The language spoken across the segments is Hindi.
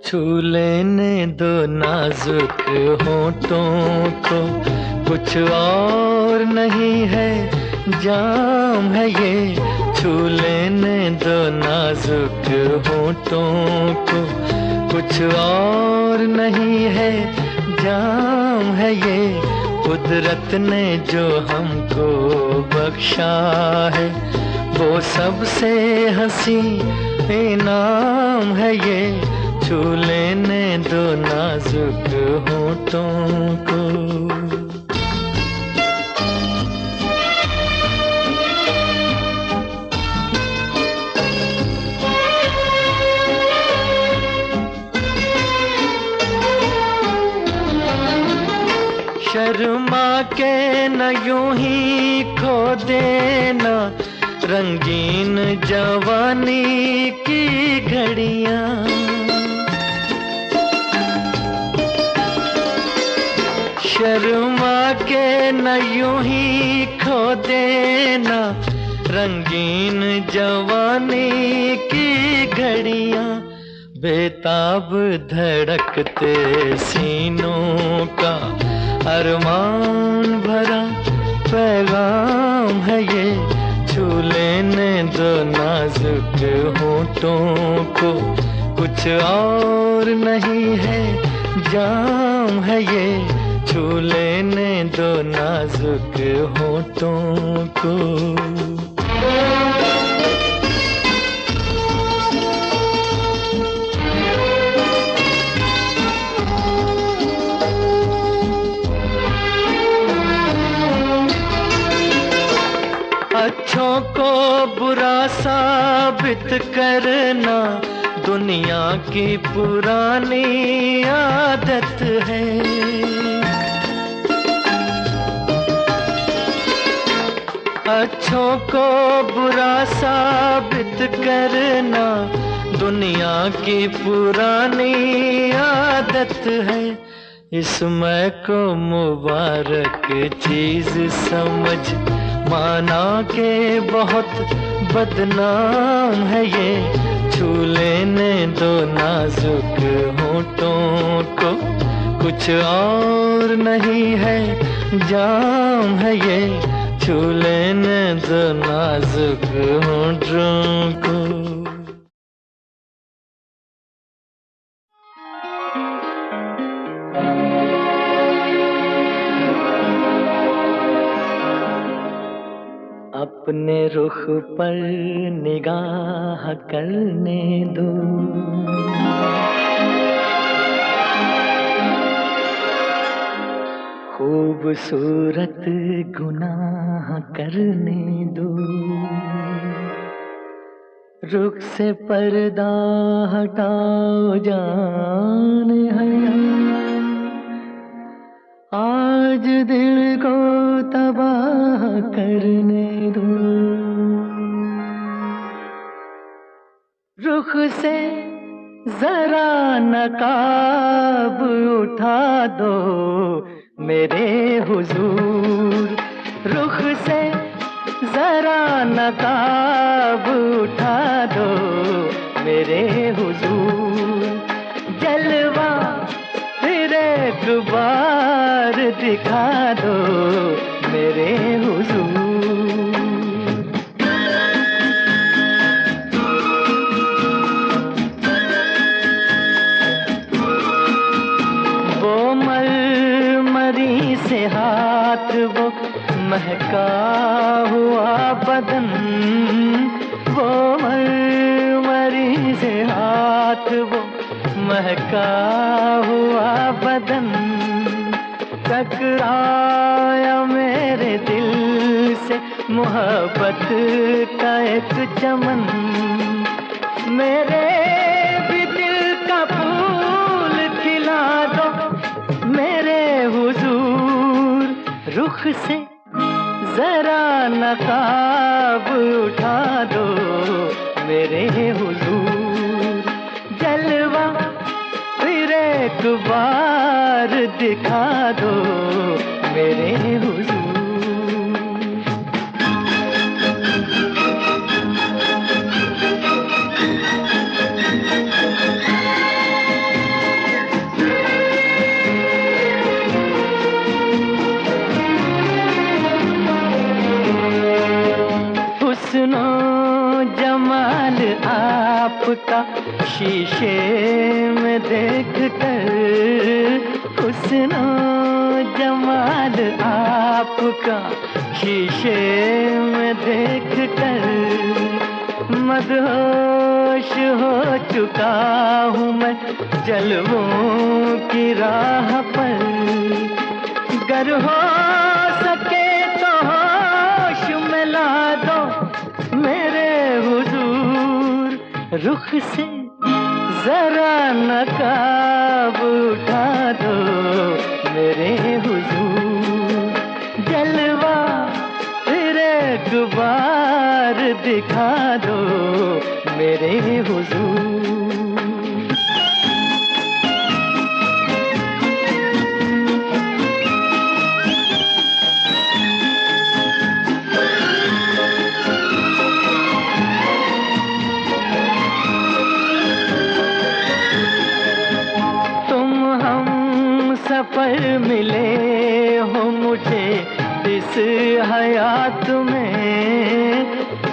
छू लेने दो नाजुक होठों को, कुछ और नहीं है जाम है ये। छू लेने दो नाजुक होठों को, कुछ और नहीं है जाम है ये। कुदरत ने जो हमको बख्शा है, वो सबसे हंसी इनाम है ये। छू लेने दो नाजुक होठों को। शर्मा के न यूं ही खो देना रंगीन जवानी की घड़ियां। शर्मा के न यूं ही खो देना रंगीन जवानी की घड़ियां। बेताब धड़कते सीनों का अरमान भरा पैगाम है ये। छू लेने दो नाजुक होठों को, कुछ और नहीं है जाम है ये। छू लेने दो नाजुक होठों को। अच्छों को बुरा साबित करना दुनिया की पुरानी आदत है। अच्छों को बुरा साबित करना दुनिया की पुरानी आदत है। इसमें को मुबारक चीज समझ माना के बहुत बदनाम है ये। छू लेने दो नाजुक होठों को, कुछ और नहीं है जाम है ये। छू लेने दो नाजुक होठों को। अपने रुख पर निगाह करने दो, खूबसूरत गुनाह करने दो। रुख से पर्दा हटाओ जान हया, आज दिल को तबाह करने दो। रुख से जरा नकाब उठा दो मेरे हुजूर। रुख से जरा नकाब उठा दो मेरे हुजूर। जलवा फिर एक बार दिखा दो मेरे हुजूर। वो मरमरी से हाथ, वो महका हुआ बदन, वो मरमरी से हाथ, वो महका हुआ बदन। टकराया मेरे दिल से मोहब्बत का एक चमन। मेरे भी दिल का फूल खिला दो मेरे हुजूर। रुख से जरा नकाब उठा दो मेरे हुजूर। जलवा फिर एक बार दिखा दो मेरे हुजूर। आपका शीशे में देख कर, हुस्नो जमाल आपका शीशे में देख कर, मदहोश हो चुका हूँ मैं जलवों की राह पर। गर हो सके तो होश में ला दो मेरे हुजूर, रुख से जरा नकाब उठा दो मेरे हुजूर, जलवा फिर एक बार दिखा दो मेरे हुजूर। सफर मिले हो मुझे इस हयात में,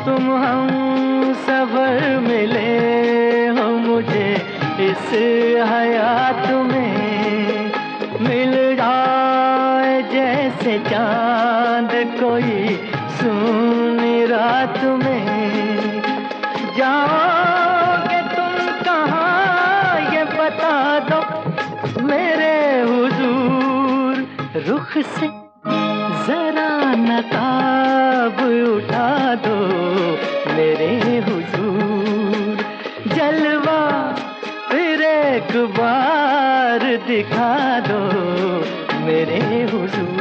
तुम हम सफर मिले हो मुझे इस हयात में, मिल जाए जैसे चांद कोई सुनी रात में, जाओगे तुम कहाँ ये बता दो मेरे हुजूर, रुख से जरा नकाब उठा दो मेरे हुजूर, जलवा फिर एक बार दिखा दो मेरे हुजूर।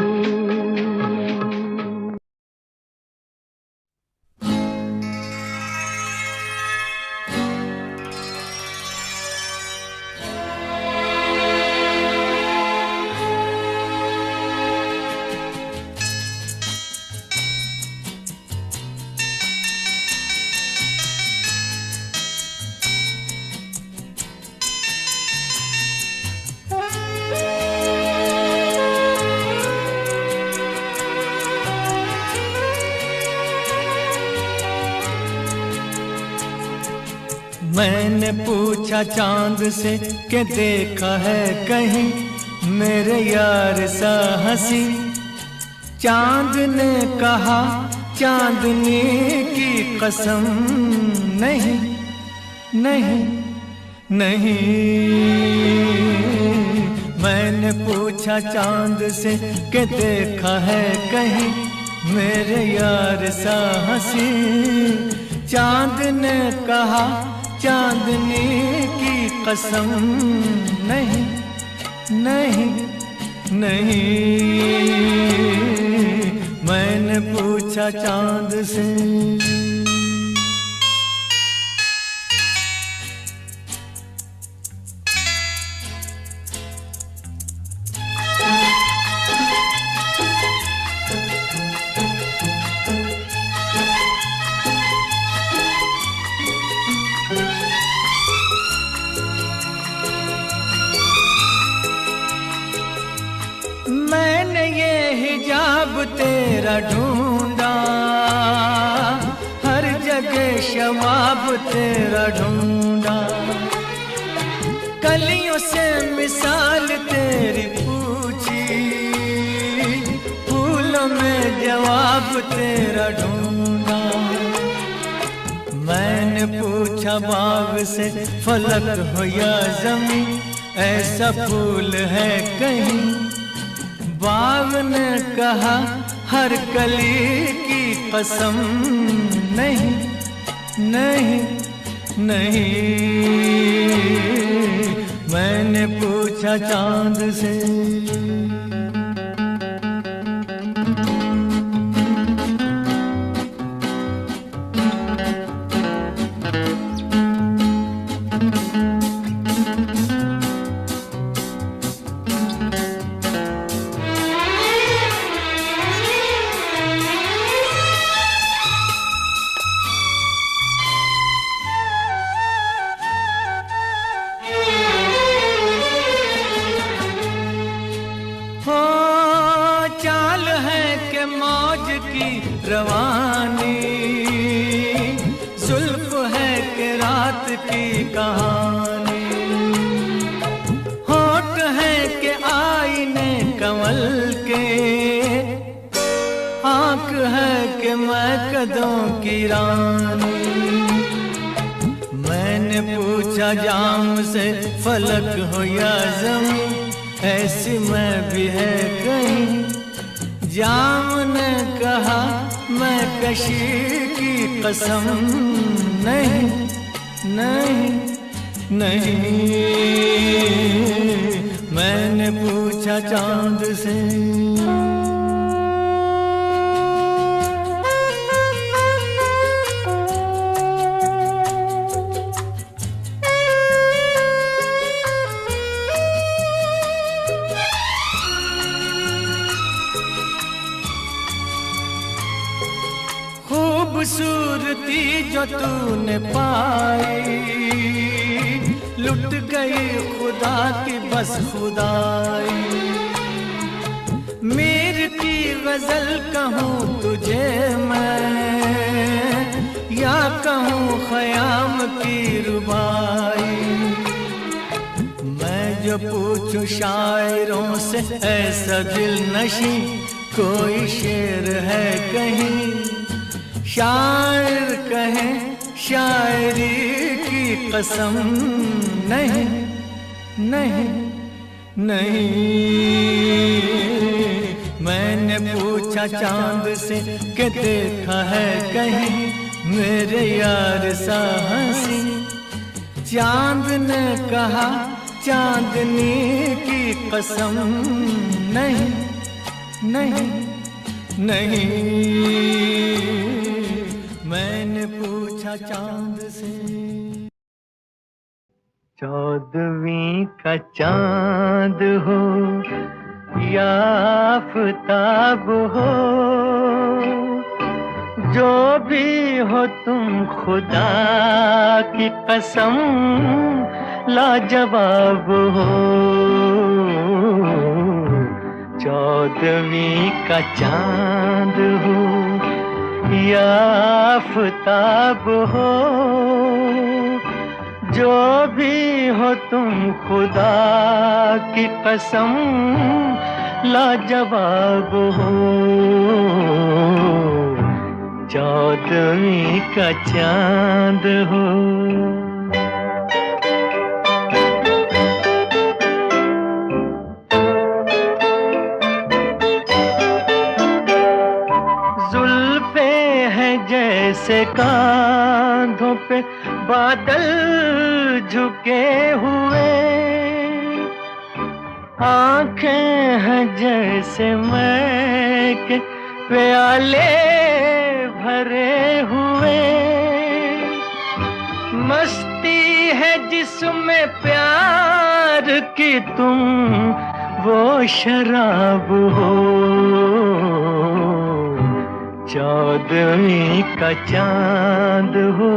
मैंने पूछा चांद से कि देखा है कहीं मेरे यार सा हंसी, चांद ने कहा चांदनी की कसम नहीं नहीं नहीं। मैंने पूछा चांद से कि देखा है कहीं मेरे यार सा हंसी, चांद ने कहा चांदनी की कसम नहीं नहीं नहीं। मैंने पूछा चांद से। मैंने ये हिजाब तेरा ढूंढा, हर जगह शवाब तेरा ढूंढा, कलियों से मिसाल तेरी पूछी, फूलों में जवाब तेरा ढूंढा। मैंने पूछा बाग से फलक हो या ज़मीं, ऐसा फूल है कहीं, बाग ने कहा हर कली की कसम नहीं नहीं नहीं। मैंने पूछा चांद से। कहानी। होठ है कि आईने कमल के, आंख है कि मैं कदों की रानी। मैंने पूछा जाम से फलक हो या ज़मीं, ऐसी मैं भी है कहीं। जाम ने कहा मैं कशी की कसम, नहीं नहीं नहीं। मैंने पूछा चांद से, खूबसूरती जो तूने पाई, लुट गई खुदा की बस खुदाई। मीर की गजल कहूँ तुझे मैं, या कहूँ ख़याम की रुबाई। मैं जो पूछूं शायरों से ऐसा दिल नशी, कोई शेर है कहीं। शायर कहे शायरी की कसम, नहीं नहीं नहीं। मैंने पूछा चांद से कि देखा है कहीं मेरे यार सा हंसी। चांद ने कहा चांदनी की कसम, नहीं नहीं नहीं। मैंने पूछा चांद से, चौदहवीं का चांद हो या आफताब हो, जो भी हो तुम खुदा की कसम लाजवाब हो। चौदहवीं का चांद हो या आफताब हो, जो भी हो तुम खुदा की कसम लाजवाब हो। चौदहवीं का चांद हो। जैसे कांधों पे बादल झुके हुए, आंखें हैं जैसे मैं के प्याले भरे हुए। मस्ती है जिसमें प्यार की तुम वो शराब हो। चौदहवीं का चांद हो।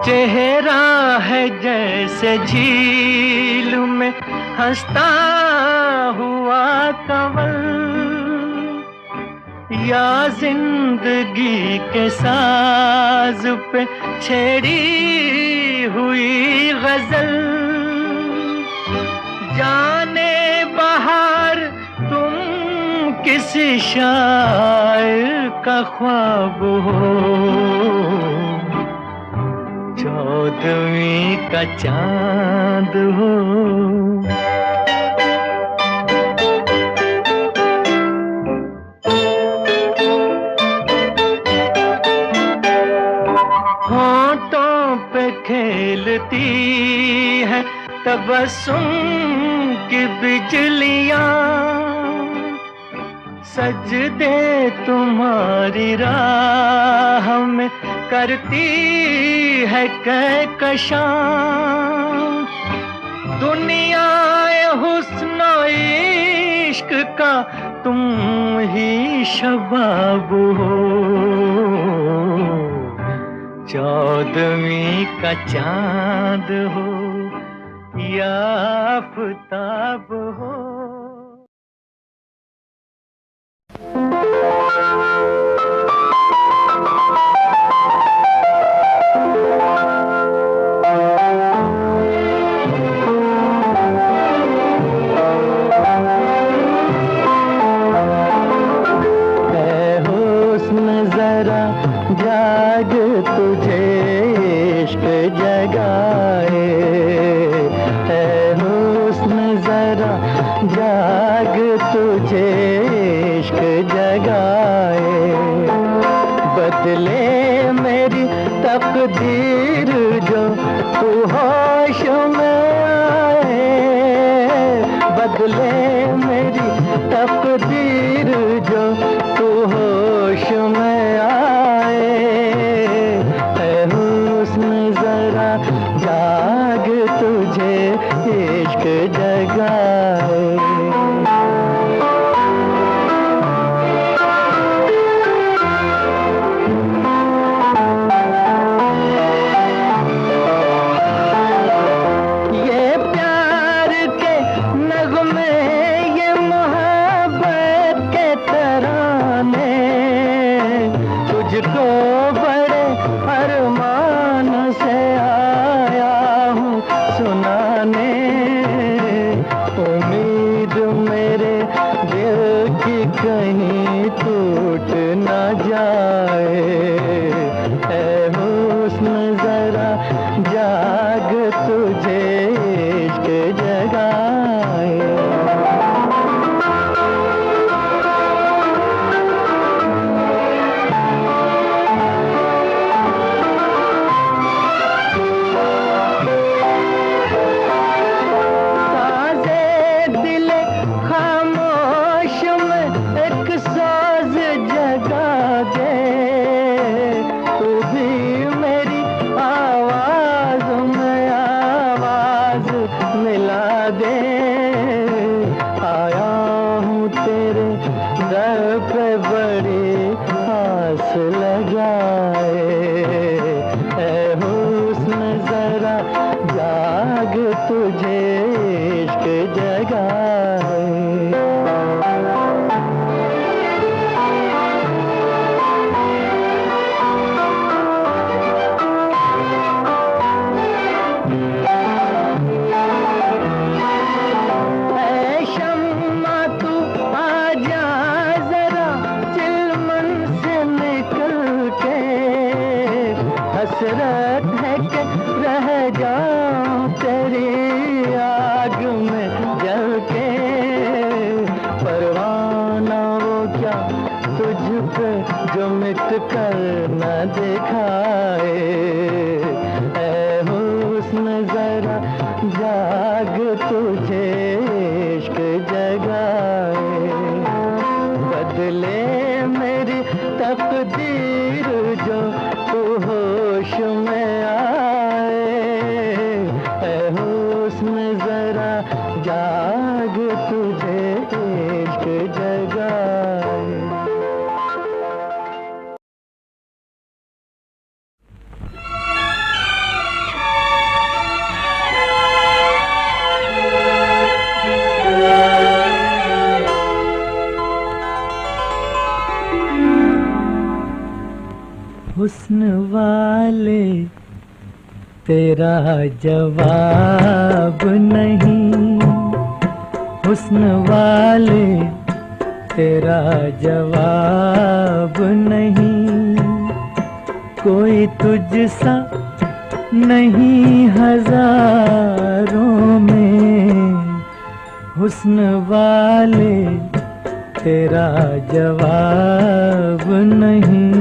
चेहरा है जैसे झील में हंसता हुआ कंवल, या जिंदगी के साज पे छेड़ी हुई गजल। जाने बहार तुम किसी शायर का ख्वाब हो। चौदहवीं का चांद हो। होंठों पे खेलती है तबस्सुम की बिजलियां, सजदे तुम्हारी राह में करती है कहकशां। दुनिया हुस्न इश्क का तुम ही शबाब हो। 14वीं का चांद हो या आफताब हो। जाग तुझे इश्क जगाए, है हुस्न जरा जाग तुझे इश्क जगाए। बदले मेरी तकदीर जो तू होश में आए, बदले मेरी तकदीर जो तू होश में आए। जाग तुझे इश्क जगाए। ये प्यार के नगमे, ये मोहब्बत के तराने तुझको बड़े अरमान से सुनाने। उम्मीद मेरे दिल की कहीं टूट न जाए। ऐ हुस्न जरा जाग तुझे इश्क जगाए। तुझे इश्क जगाए। ऐ शम्मा तू आजा जरा चिलमन से निकल के, हसरत है कि रह जाऊं तेरी आग में जल के। परवाना वो क्या तुझ पे जो मिट कर न दिखाए। ऐ हुस्न जरा जाग तुझे इश्क जगाए। बदले मेरी तकदीर जो तू होश में आए। हुस्न जरा जाग तुझे इश्क जगाए। हुस्न वाले तेरा जवाब नहीं, हुस्न वाले तेरा जवाब नहीं। कोई तुझसा नहीं हजारों में, हुस्न वाले तेरा जवाब नहीं।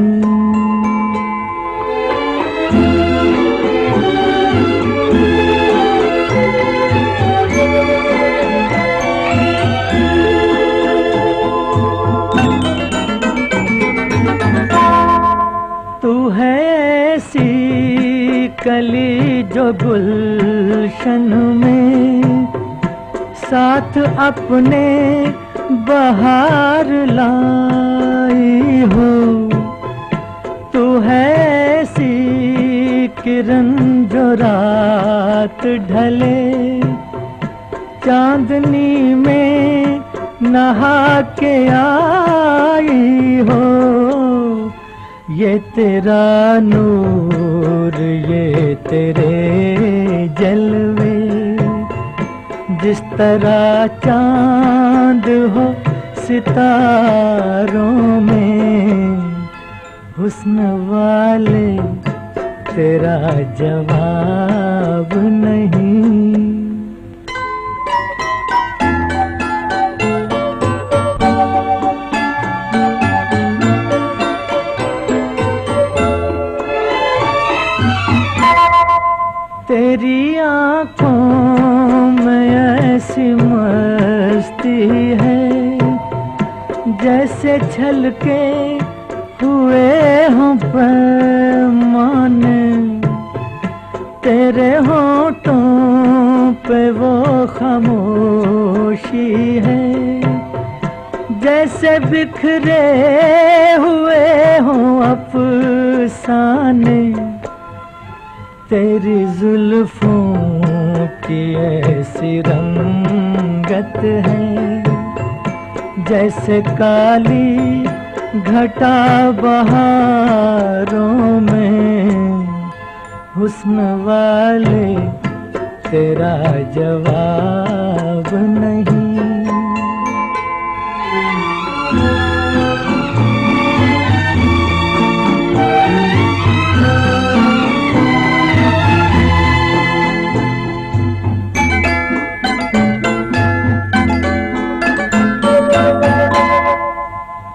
कली जो गुलशन में साथ अपने बहार लाई हो, तू है ऐसी किरण जो रात ढले, चांदनी में नहा के आई हो। ये तेरा नूर, ये तेरे जलवे, जिस तरह चांद हो सितारों में, हुस्न वाले तेरा जवाब नहीं। तेरी आँखों में ऐसी मस्ती है, जैसे छलके हुए हों पैमाने। तेरे होठों पे वो खामोशी है, जैसे बिखरे हुए हों अफसाने। तेरी जुल्फों की ऐसी रंगत है, जैसे काली घटा बहारों में। हुस्न वाले तेरा जवाब नहीं।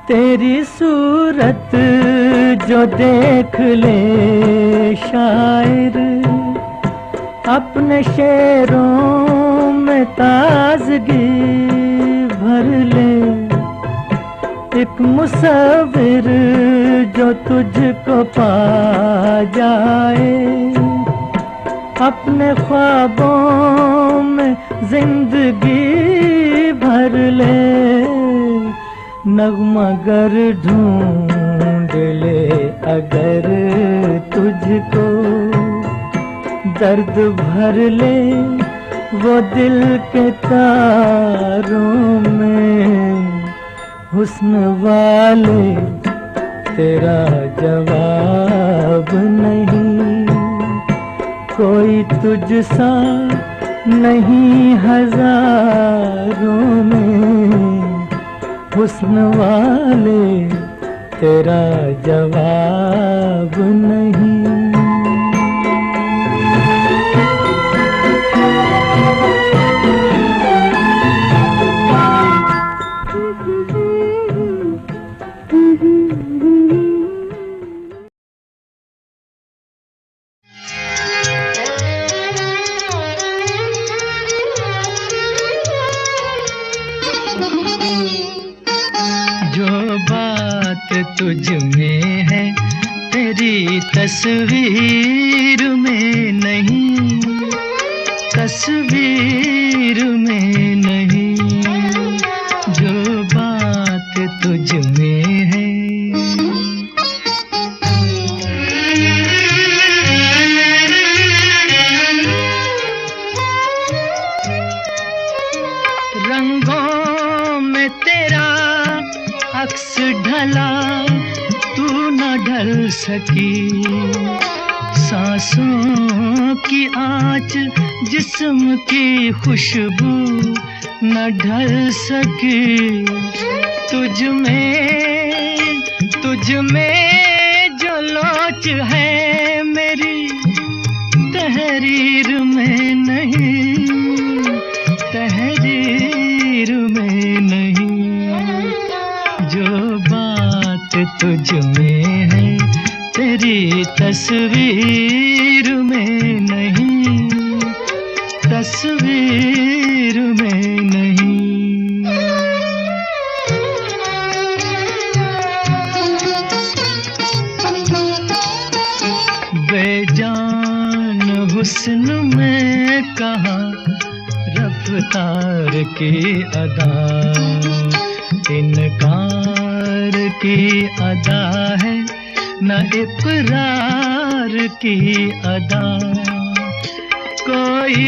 तेरी सूरत जो देख ले शायर, अपने शेरों में ताजगी भर ले। एक मुसव्विर जो तुझको पा जाए, अपने ख्वाबों में जिंदगी भर ले। नगमा गर ढूंढ ले अगर तुझको, दर्द भर ले वो दिल के तारों में। हुस्न वाले तेरा जवाब नहीं। कोई तुझसा नहीं हजारों में, हुस्न वाले तेरा जवाब नहीं। तुझ में है तेरी तस्वीर में नहीं, तस्वीर में नहीं। जो बात तुझ में है, रंगों में तेरा अक्स ढला, तू न ढल सकी। सांसों की आँच, जिस्म की खुशबू न ढल सकी। तुझ में जो लोच है मेरी, तहरीर में नहीं, तहरीर में नहीं। जो बात तुझ में है तेरी तस्वीर में नहीं, तस्वीर में नहीं। बेजान हुस्न में कहाँ रफ्तार की अदा, इनकार की अदा है न इकरार प्यार की अदा। कोई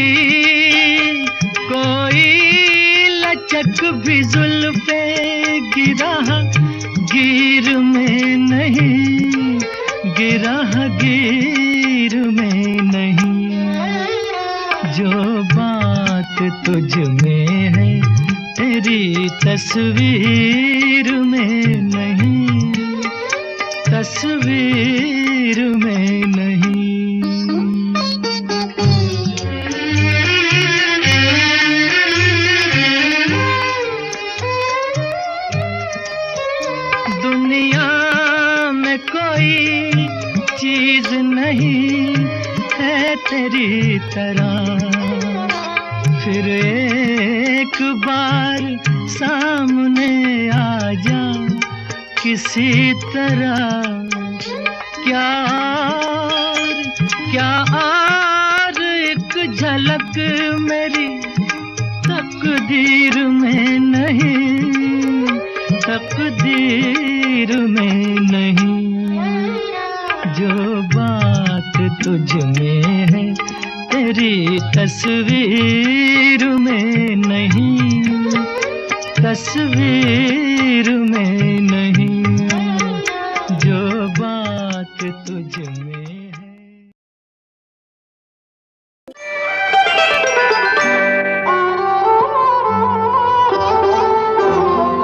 लचक भी जुल्फे गिरा गिर में नहीं, गिरा गिर में नहीं। जो बात तुझ में है तेरी तस्वीर में नहीं, तस्वीर में नहीं। दुनिया में कोई चीज नहीं है तेरी तरह, फिर एक बार सामने आ जा किसी तरह। क्या और एक झलक मेरी तकदीर में नहीं, तकदीर में नहीं। जो बात तुझ में है तेरी तस्वीर में नहीं, तस्वीर में नहीं। जो बात तुझ में है।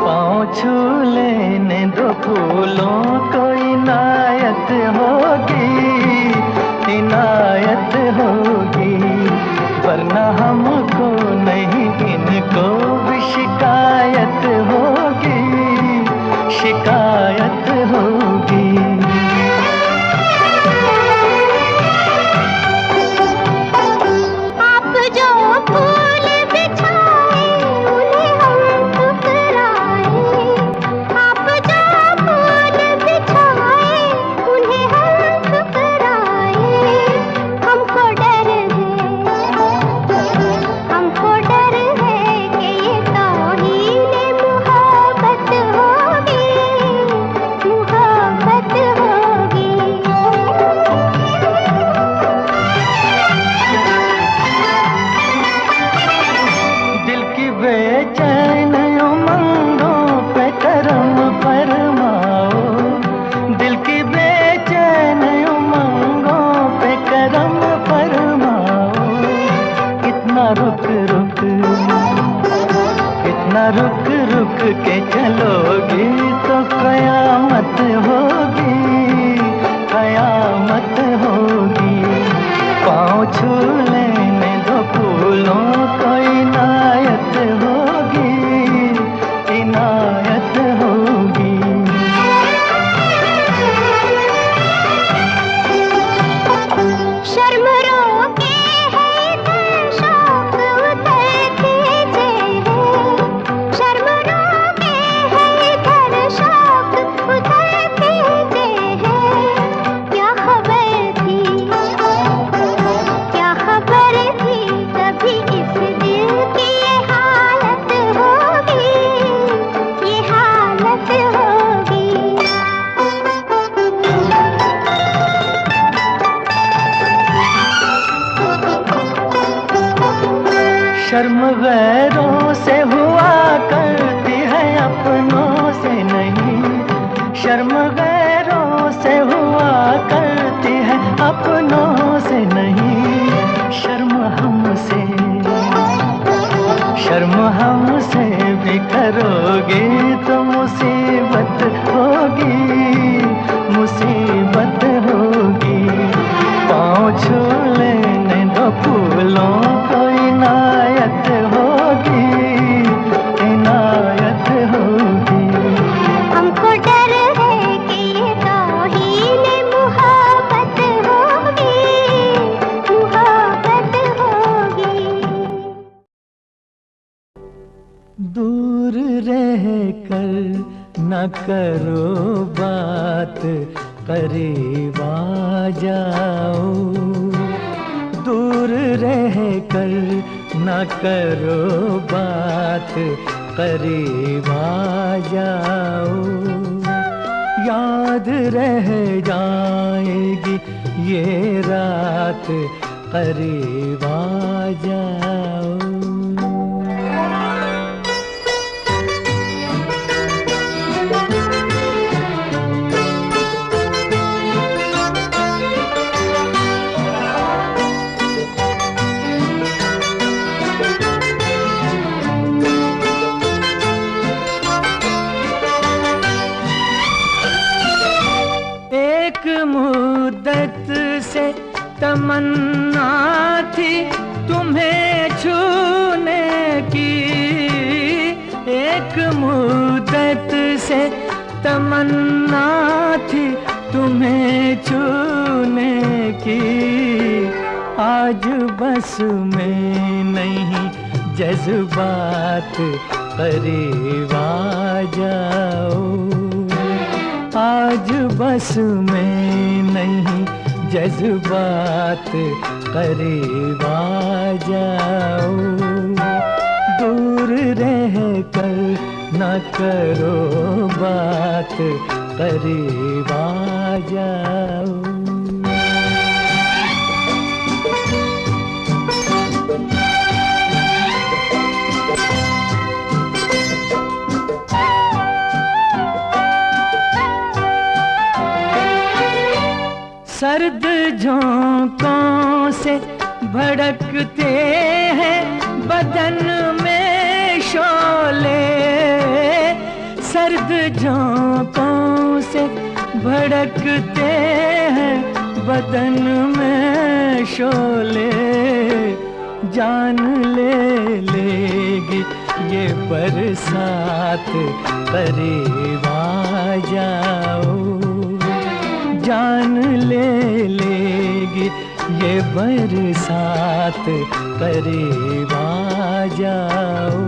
पाँव छू लेने दो फूलों को, इनायत होगी, इनायत होगी। वरना हमको नहीं इनको भी शिकायत होगी, शिकायत होगी। आप जो फूल बिछाए उन्हें हम ठुकराए, आप जो फूल बिछाए उन्हें हम ठुकराए। हमको डर है कि ये तौहीन मुहब्बत होगी, मुहब्बत होगी। दिल की बेचैन उमंगों पे करम फरमाओ, दिल की बेचैन उमंगों पे करम फरमाओ। इतना रुक रुक, इतना रुक रुक के चलोगी तो कयामत होगी, कयामत होगी। पाँव छू लेने दो फूलों को, इनायत होगी, इनायत होगी। शर्म रोके है इधर शौक उतर खींचे हैं, शर्म रोके है इधर शौक उतर खींचे हैं। क्या खबर थी, क्या खबर थी कभी इस दिल की ये हालत होगी, ये हालत होगी। शर्म गैरों से हुआ करती है, अपनों से नहीं। शर्म गैरों से हुआ करती है, अपनों से नहीं। शर्म हमसे, शर्म हमसे भी करोगे तो मुसीबत होगी, मुसीबत होगी। पाँव छू लेने दो फूलों को, इनायत होगी, इनायत होगी। हमको डर है कि ये तौहीन मुहब्बत होगी, मुहब्बत होगी। दूर रह कर न करो बात, करीब आ जाओ। दूर रह कर न करो बात, करीब आ जाओ। याद रह जाएगी ये रात करीब आ जाओ। एक मुद्दत से तमन्ना थी तुम्हें छूने की, एक मुद्दत से तमन्ना थी तुम्हें छूने की। आज बस में नहीं जज्बात करीब आ जाओ। आज बस में नहीं जज्बात करीब आ जाओ। दूर रह कर न करो बात करीब आ जाओ। सर्द झोंकों से भड़कते हैं बदन में शोले, सर्द झोंकों से भड़कते हैं बदन में शोले। जान ले लेगी ये बरसात करीब आ जाओ। जान ले लेगी ये बरसात करीब आ जाओ।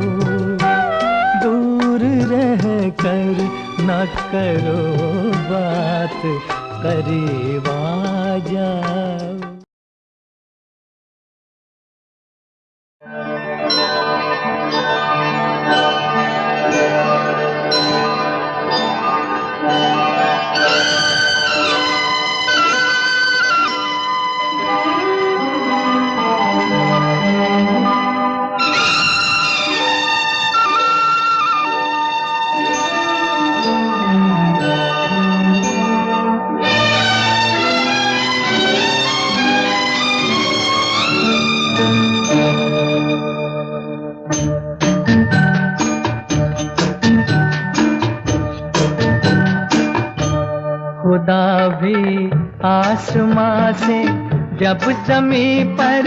दूर रह कर न करो बात करीब आ जाओ। खुदा भी आसमां से जब ज़मीं पर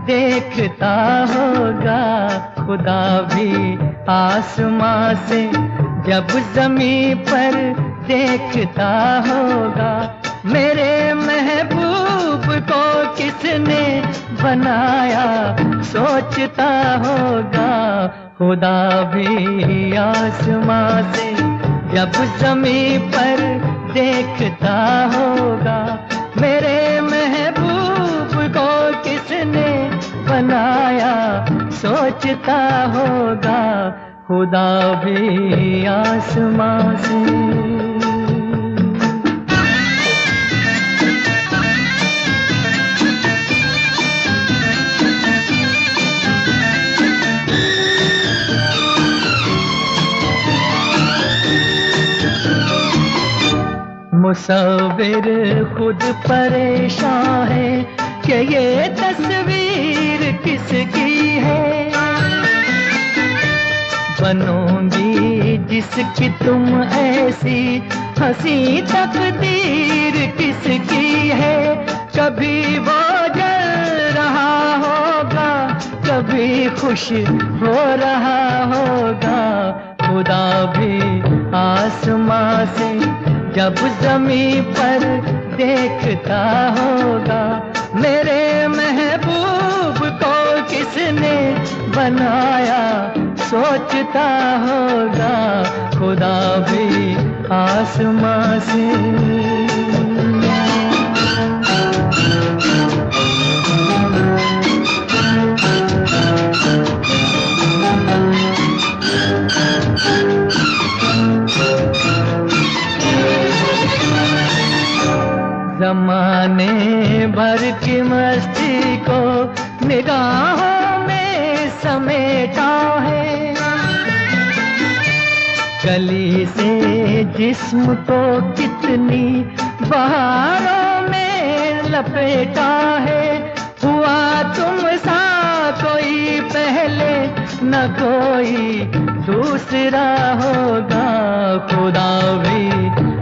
देखता होगा, खुदा भी आसमां से जब ज़मीं पर देखता होगा। मेरे महबूब को किसने बनाया सोचता होगा। खुदा भी आसमां से जब ज़मीं पर देखता होगा। मेरे महबूब को किसने बनाया सोचता होगा। खुदा भी आसमां से। मुसव्विर खुद परेशान है कि ये तस्वीर किसकी है। बनोगी जिसकी तुम ऐसी हंसी तकदीर किसकी है। कभी वो जल रहा होगा, कभी खुश हो रहा होगा। खुदा भी आसमां से जब ज़मीं पर देखता होगा। मेरे महबूब को किसने बनाया सोचता होगा। खुदा भी आसमां से। ज़माने समेटा है। कली से जिस्म को कितनी बहारों में लपेटा है। हुआ तुम सा कोई पहले न कोई दूसरा होगा। खुदा भी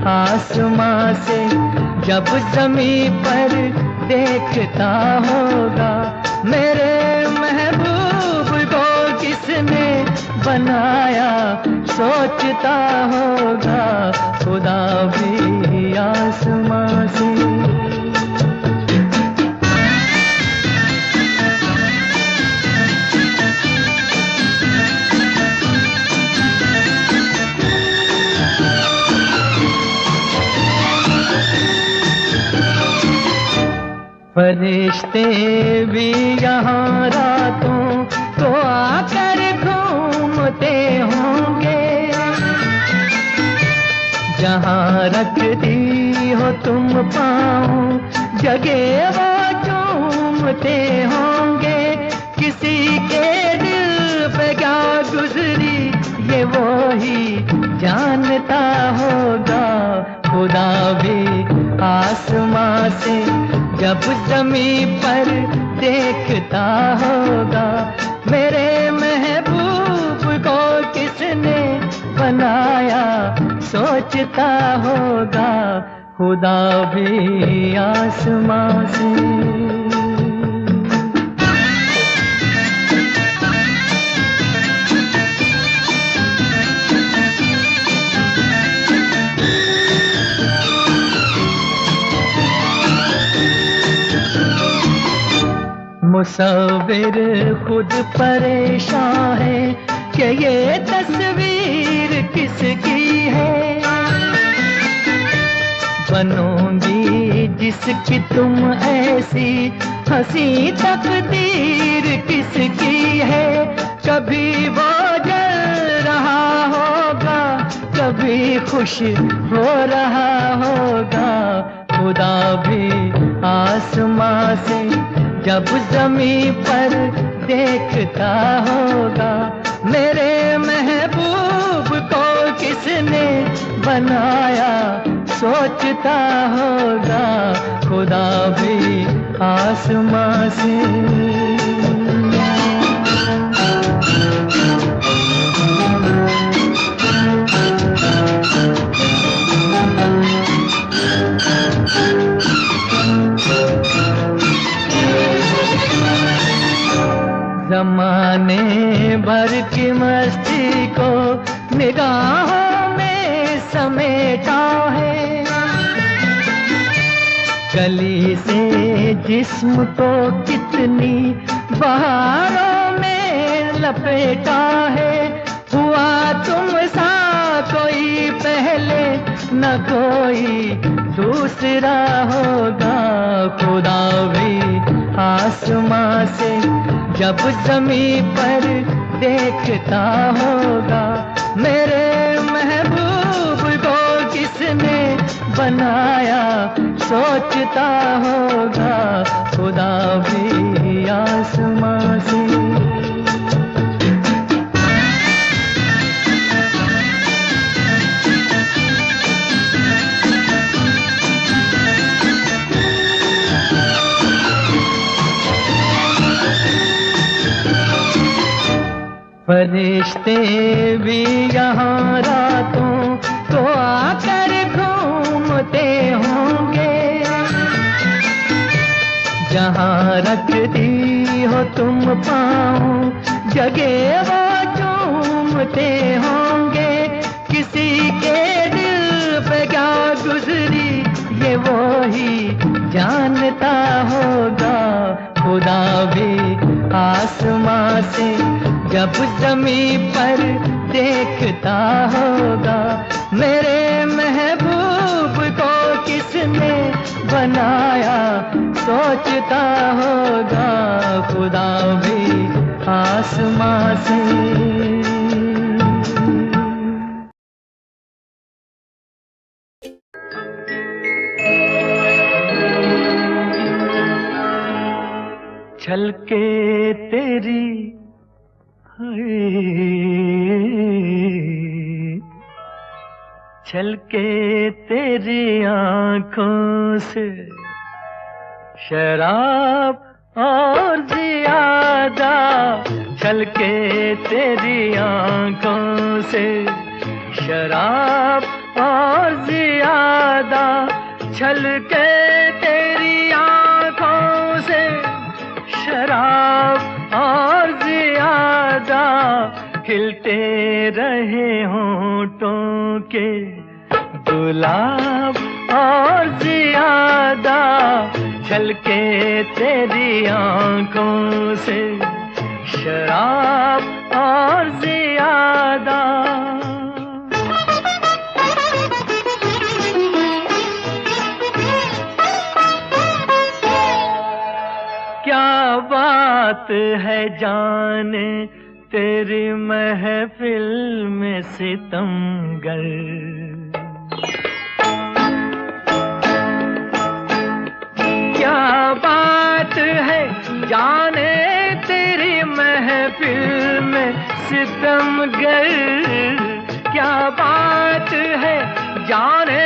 आसमां से जब ज़मीं पर देखता होगा। मेरे महबूब को किसने बनाया सोचता होगा। खुदा भी आसमां से। फरिश्ते भी यहाँ रातों को आकर घूमते होंगे। जहाँ रखती हो तुम पाँव जगह वो चूमते होंगे। किसी के दिल पे क्या गुजरी ये वो ही जानता होगा। खुदा भी आसमां से जब ज़मीं पर देखता होगा। मेरे महबूब को किसने बनाया सोचता होगा। खुदा भी आसमां से। मुसव्विर खुद परेशान है कि ये तस्वीर किसकी है। बनोगी जिसकी तुम ऐसी हंसी तकदीर किसकी है। कभी वो जल रहा होगा कभी खुश हो रहा होगा। खुदा भी आसमां से जब ज़मीं पर देखता होगा। मेरे महबूब को किसने बनाया सोचता होगा। खुदा भी आसमां से। ज़माने भर की मस्ती को निगाहों में समेटा है। कली से जिस्म को कितनी बहारों में लपेटा है। हुआ तुम सा कोई पहले न कोई दूसरा होगा। खुदा भी आसमां से जब ज़मीं पर देखता होगा। मेरे महबूब को किसने बनाया सोचता होगा। खुदा भी आसमां से। फरिश्ते भी यहाँ रातों को आकर घूमते होंगे। जहाँ रखती हो तुम पाँव जगह वो चूमते होंगे। किसी के दिल पे क्या गुजरी ये वो ही जानता होगा। खुदा भी आसमां से जब ज़मीं पर देखता होगा। मेरे महबूब को किसने बनाया सोचता होगा। खुदा भी आसमां से। छलके तेरी छलके तेरी आंखों से शराब और ज्यादा, छलके तेरी आंखों से शराब और ज्यादा, छलके तेरी आंखों से शराब और ज्यादा, खिलते रहे होंठों के गुलाब और ज्यादा, छलके तेरी आंखों से शराब और ज्यादा। क्या बात है जाने तेरी महफिल में सितमगर, क्या बात है जाने तेरी महफिल में सितमगर, क्या बात है जाने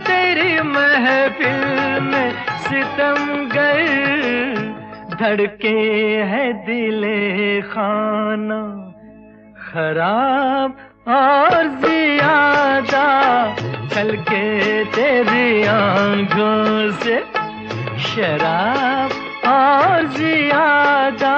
तेरी महफिल में सितमगर, धड़के है दिले खाना खराब और ज्यादा, छलके तेरी आंखों से शराब और ज्यादा।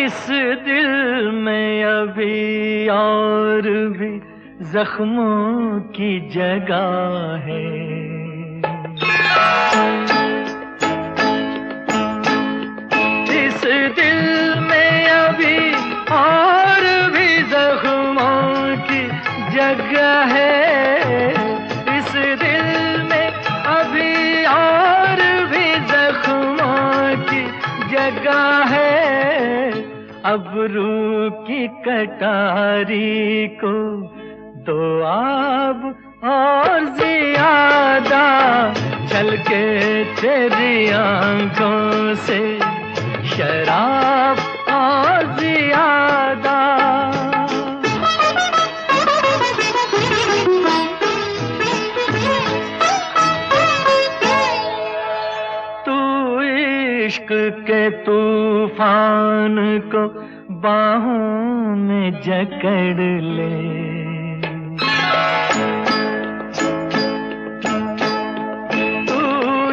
इस दिल में अभी और भी जख्मों की जगह है, इस दिल में अभी और भी जख्मों की जगह है, इस दिल में अभी और भी जख्मों की जगह है, अब रूह की कटारी को दो आब और ज्यादा, छलके तेरी आंखों से शराब और ज्यादा। तू इश्क के तूफान को बाहों में जकड़ ले, तू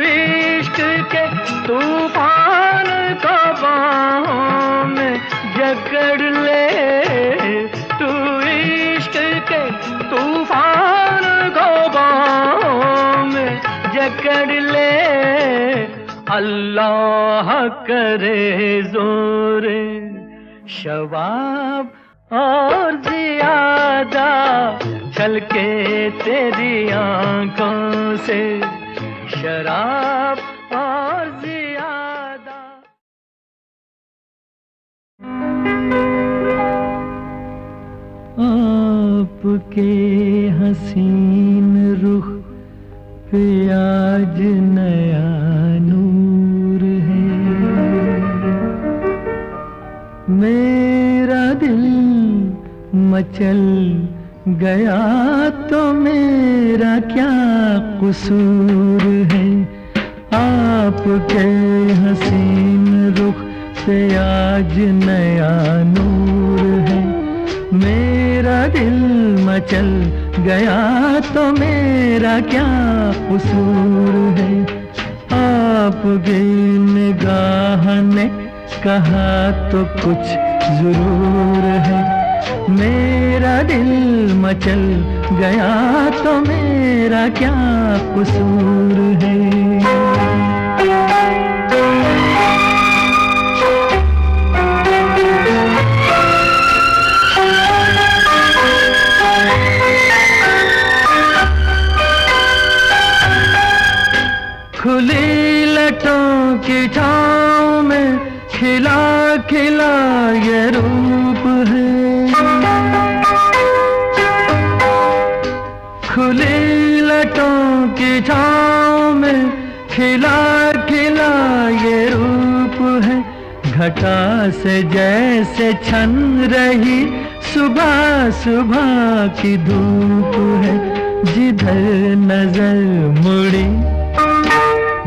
इश्क के तूफान को बाहों में जकड़ ले, तू इश्क के तूफान को बाहों में जकड़ ले, अल्लाह करे जोरे शबाब और ज्यादा, छलके तेरी आंखों से शराब और ज्यादा। आपके हसीन रुख पे आज नया नूर है, मेरा दिल मचल गया तो मेरा क्या कसूर है, आपके हसीन रुख पे आज नया नूर है, मेरा दिल मचल गया तो मेरा क्या कसूर है, आपकी निगाह ने कहा तो कुछ जरूर है, मेरा दिल मचल गया तो मेरा क्या कसूर है। खुली लटों की छाँव में खिला खिला ये रूप है, घटा से जैसे छन रही सुबह सुबह की धूप है। जिधर नजर मुड़ी,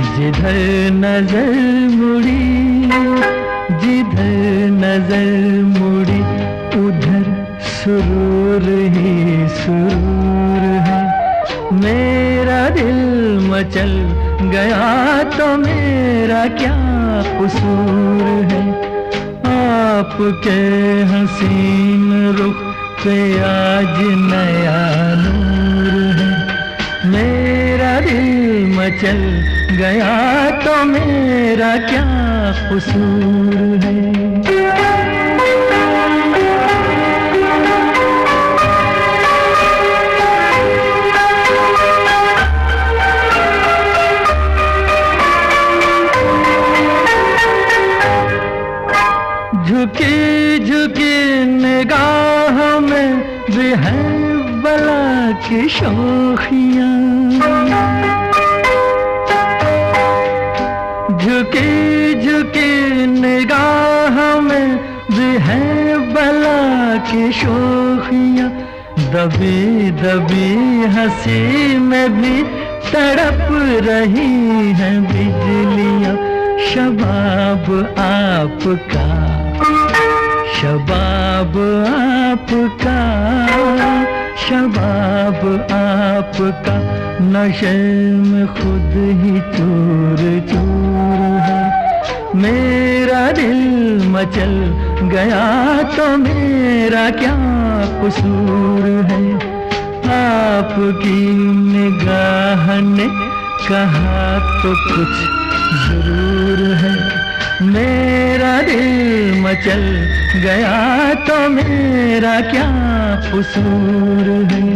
जिधर नजर मुड़ी, जिधर नजर मुड़ी, उधर सुरूर ही सुरूर है। मेरा दिल मचल गया तो मेरा क्या कसूर है। आपके हसीन रुख पे आज नया नूर है। मेरा दिल मचल गया तो मेरा क्या कसूर है। झुकी झुकी निगाह में भी है बला की शोखियाँ। झुकी झुकी निगाह में भी है बला की शोखियाँ। दबी दबी हंसी में भी तड़प रही हैं बिजलियाँ। शबाब आपका, शबाब आपका, शबाब आपका नशे में खुद ही चूर चूर है। मेरा दिल मचल गया तो मेरा क्या कसूर है। आपकी निगाह ने कहा तो कुछ जरूर है। मेरा दिल मचल गया तो मेरा क्या कसूर है।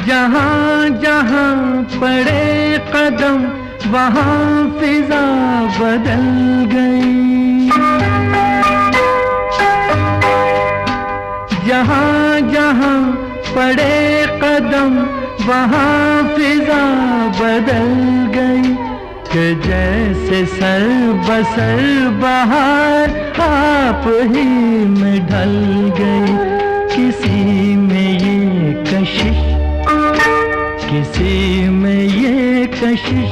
जहाँ जहाँ पड़े कदम वहाँ फिजा बदल गई। जहाँ जहाँ पड़े कदम वहाँ फिजा बदल गई। कि जैसे सर बसर बहार आप ही में ढल गई। किसी में ये कशिश, किसी में ये कशिश,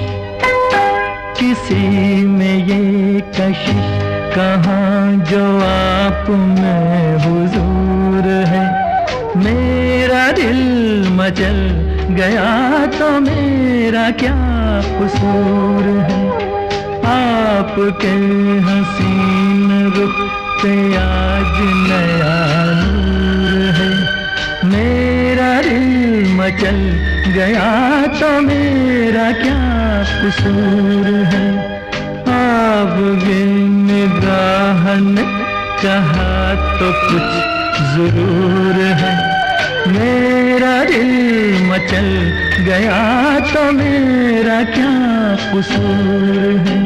किसी में ये कशिश, कहाँ जो आप में हुजूर है। मेरा दिल मचल गया तो मेरा क्या कसूर है। आपके हसीन रुख पे आज नया नूर है। मेरा दिल मचल गया तो मेरा क्या कसूर है। आपकी निगाह ने कहा तो कुछ जरूर है। मेरा दिल मचल गया तो मेरा क्या कसूर है।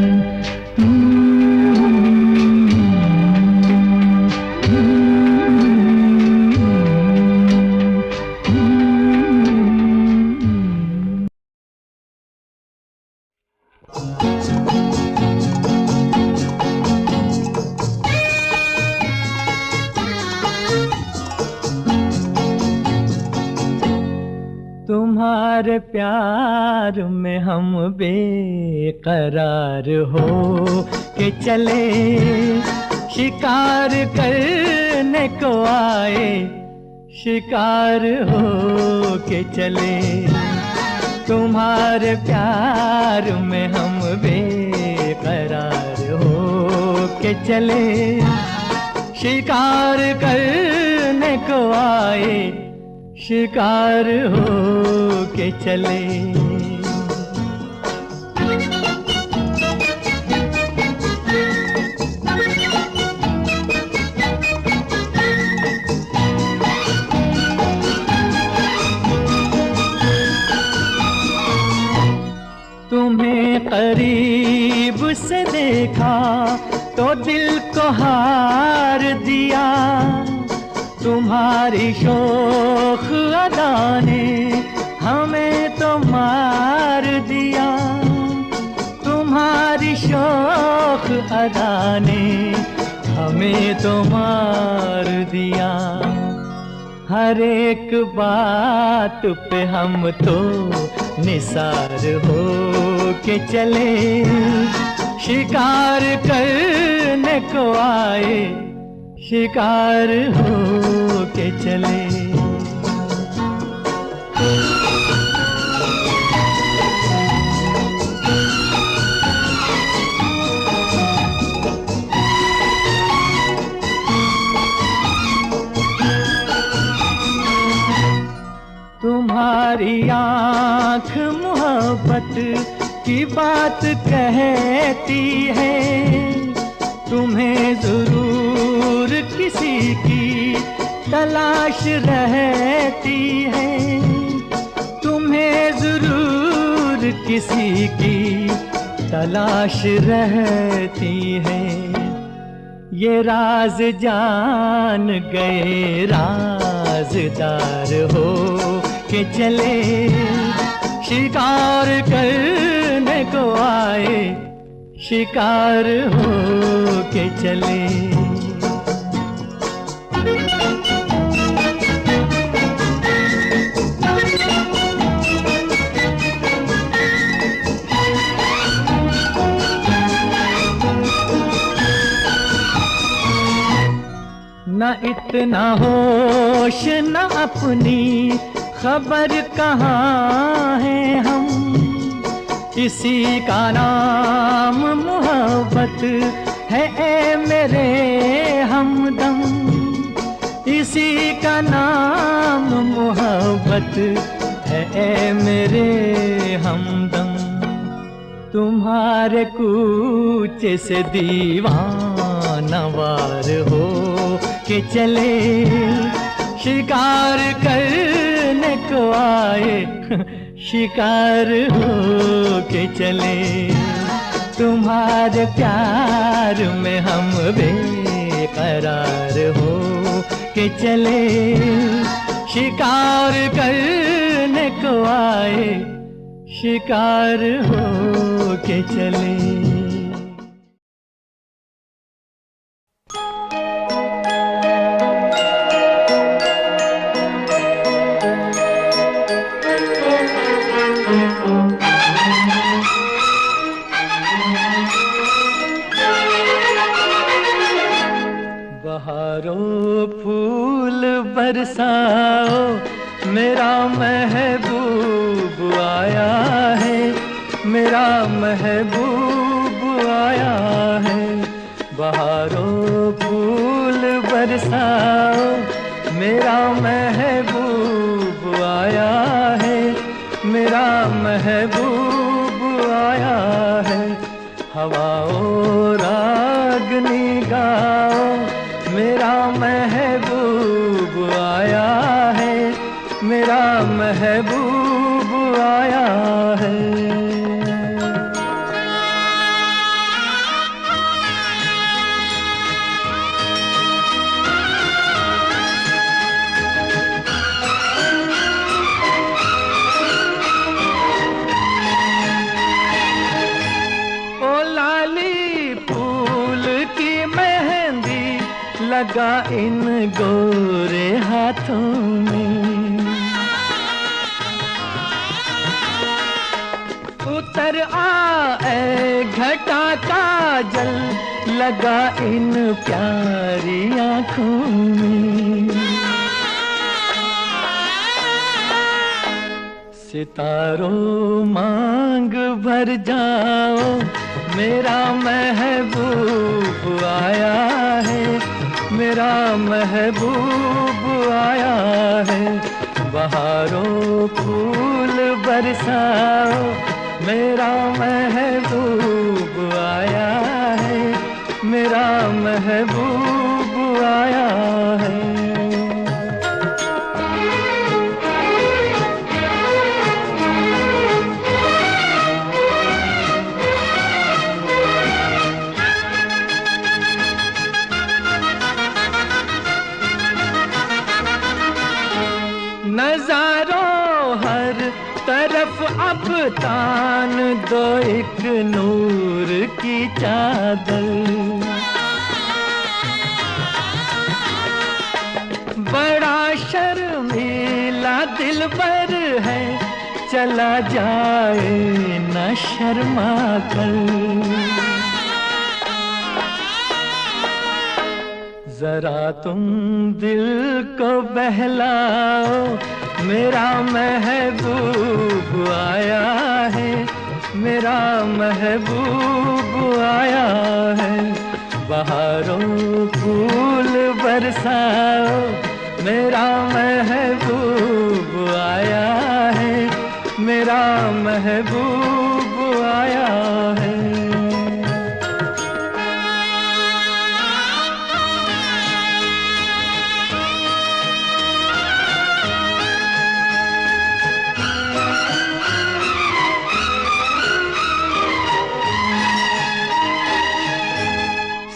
तुम्हारे प्यार में हम बेकरार हो के चले, शिकार करने को आए, शिकार हो के चले। तुम्हारे प्यार में हम बेकरार हो के चले, शिकार करने को आए, शिकार हो के चले। तुम्हें करीब से देखा तो दिल को हार दिया, तुम्हारी शोख अदा ने हमें तो मार दिया, तुम्हारी शोख अदा ने हमें तो मार दिया। हर एक बात पे हम तो निसार हो के चले, शिकार करने को आए, शिकार हो के चले। तुम्हारी आँख मोहब्बत की बात कहती है, तुम्हें जरूर किसी की तलाश रहती है, तुम्हें जरूर किसी की तलाश रहती है। ये राज जान गए राजदार हो के चले, शिकार करने को आए, शिकार हो के चले। न इतना होश न अपनी खबर कहाँ है हम, इसी का नाम मोहब्बत है ए मेरे हमदम, इसी का नाम मोहब्बत है ए मेरे हमदम। तुम्हारे कूचे से दीवाना वार हो के चले, शिकार करने को आए, शिकार हो के चले। तुम्हारे प्यार में हम बेकरार हो के चले, शिकार करने को आए, शिकार हो के चले। बहारों फूल बरसाओ, मेरा महबूब आया है, मेरा महबूब आया है। बहारों फूल बरसाओ, मेरा महबूब आया है, मेरा महबूब आया है। हवाओं रागनी गाओ, मेरा महबूब आया है, मेरा महबूब आया है। ओ लाली फूल की मेहंदी लगा इन गोरे हाथों में, उतर आए घटा का जल लगा इन प्यारी आँखों में। सितारों मांग भर जाओ, मेरा महबूब आया है, मेरा महबूब आया है। बहारों फूल बरसाओ, मेरा महबूब आया है, मेरा महबूब आया है। तान दो एक नूर की चादर। बड़ा शर्मीला दिलबर है, चला जाए न शर्मा कर। जरा तुम दिल को बहलाओ, मेरा महबूब आया है, मेरा महबूब आया है। बहारों फूल बरसाओ, मेरा महबूब आया है, मेरा महबूब आया है।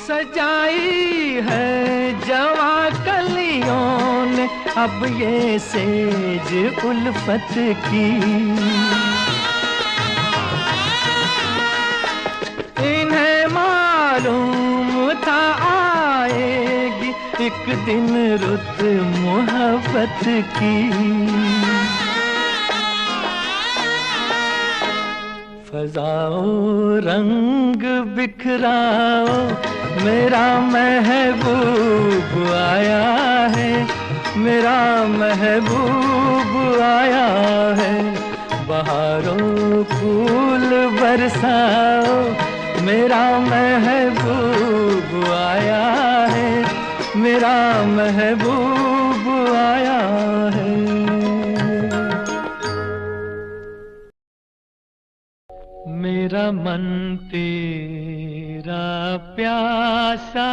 सजाई है जवां कलियों ने अब ये सेज उल्फत की। इन्हें मालूम था आएगी एक दिन रुत मोहब्बत की। फजाओ रंग बिखराओ, मेरा महबूब आया है, मेरा महबूब आया है। बहारों फूल बरसाओ, मेरा महबूब आया है, मेरा महबूब आया है। मेरा मन तेरा प्यासा,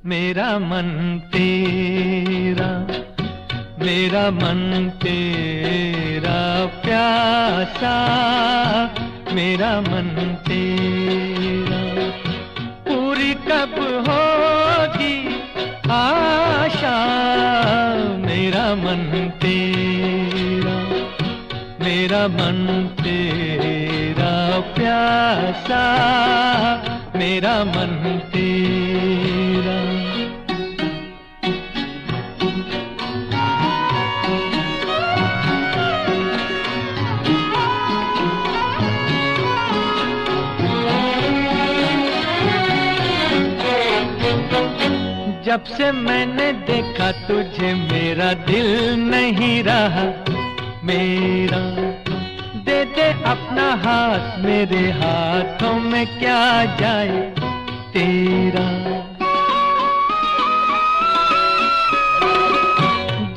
मेरा मन तेरा, मेरा मन तेरा प्यासा, मेरा मन तेरा। पूरी कब होगी आशा, मेरा मन तेरा, मेरा मन तेरा प्यासा, मेरा मन तेरा। जब से मैंने देखा तुझे मेरा दिल नहीं रहा मेरा। दे दे अपना हाथ मेरे हाथों में क्या जाए तेरा।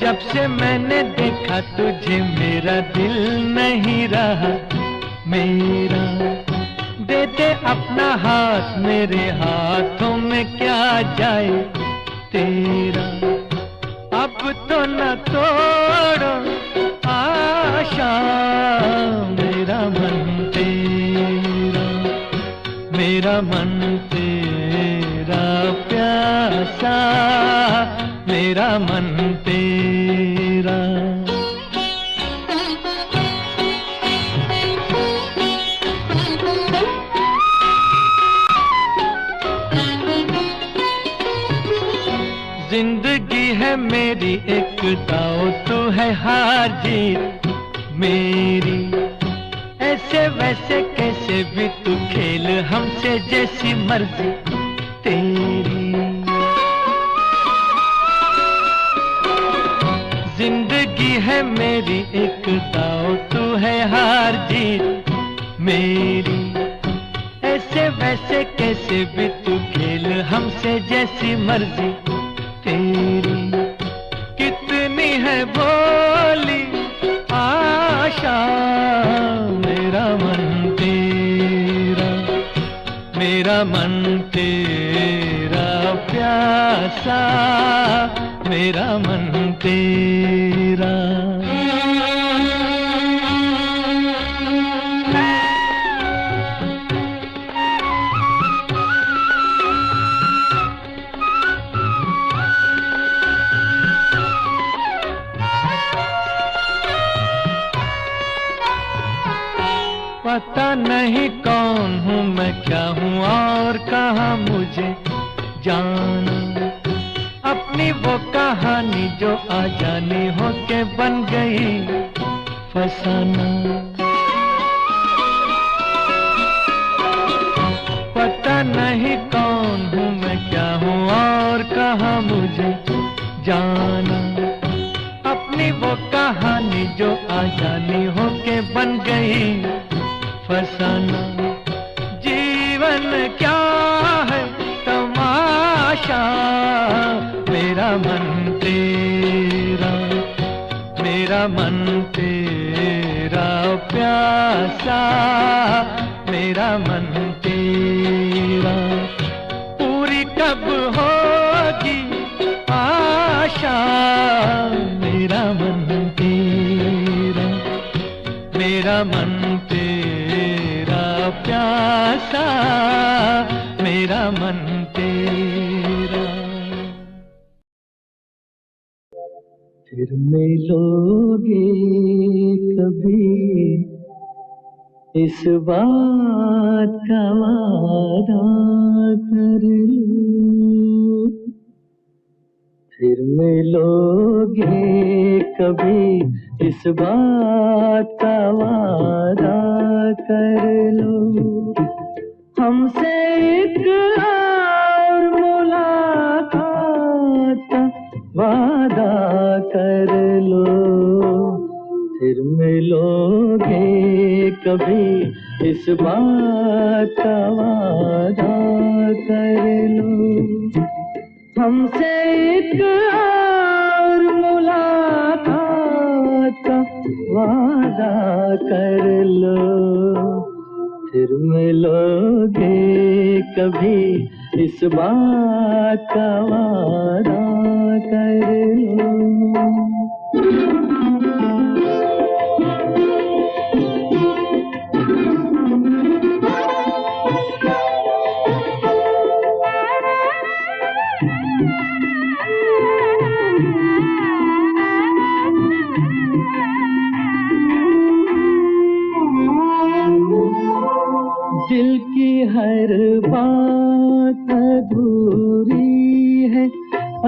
जब से मैंने देखा तुझे मेरा दिल नहीं रहा मेरा। दे दे अपना हाथ मेरे हाथों में क्या जाए तेरा। अब तो न तोड़ो आशा, मेरा मन तेरा, मेरा मन तेरा प्यासा, मेरा मन तेरा। जिंदगी है मेरी एक दाव, तू है हार जीत मेरी। ऐसे वैसे कैसे भी तू खेल हमसे जैसी मर्जी तेरी। जिंदगी है मेरी एक दाव, तू है हार जीत मेरी। ऐसे वैसे कैसे भी तू खेल हमसे जैसी मर्जी तेरी। कितनी है बोली आशा, मेरा मन तेरा, मेरा मन तेरा प्यासा, मेरा मन तेरा। पता नहीं कौन हूँ मैं, क्या हूँ और कहाँ मुझे जाना। अपनी वो कहानी जो आ जानी हो के बन गई फसाना। पता नहीं कौन हूँ मैं, क्या हूँ और कहाँ मुझे जाना। अपनी वो कहानी जो आ जानी हो के बन गई फसाना। जीवन क्या है तमाशा, मेरा मन तेरा, मेरा मन तेरा प्यासा, मेरा मन तेरा। पूरी कब होगी आशा, मेरा मन तेरा, मेरा मन तेरा प्यासा, मेरा मन तेरा। फिर मिलोगे कभी, इस बात का वादा कर लो। फिर मिलोगे कभी, इस बात का वादा कर लो। हमसे एक और मुलाकात का वादा कर लो। फिर मिलोगे कभी, इस बात का वादा कर लो। हमसे एक और मुलाकात का वादा कर लो। फिर मिलोगे कभी, इस बात का वादा कर लो। दिल की हर बात अधूरी है,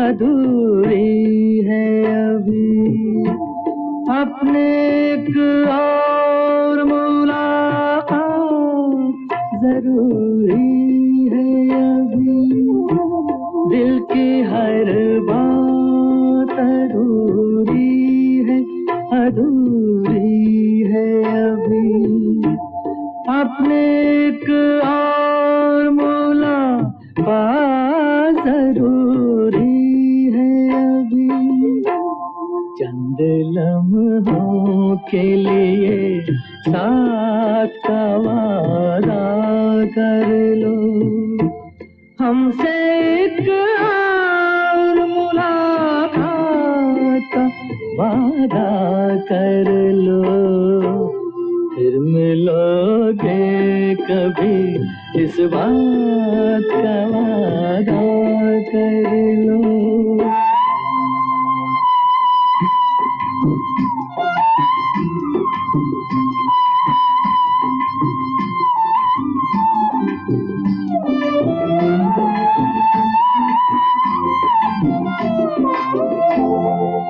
अधूरी है अभी। अपने एक और मुलाकात जरूरी है अभी। दिल की हर बात अधूरी है, अधूरी है अभी। अपने एक और मुलाकात जरूरी है अभी। चंद लम्हों के लिए साथ का वादा कर लो। हमसे एक और मुलाकात का वादा कर लो। फिर मिलोगे कभी, इस बात का वादा कर लो।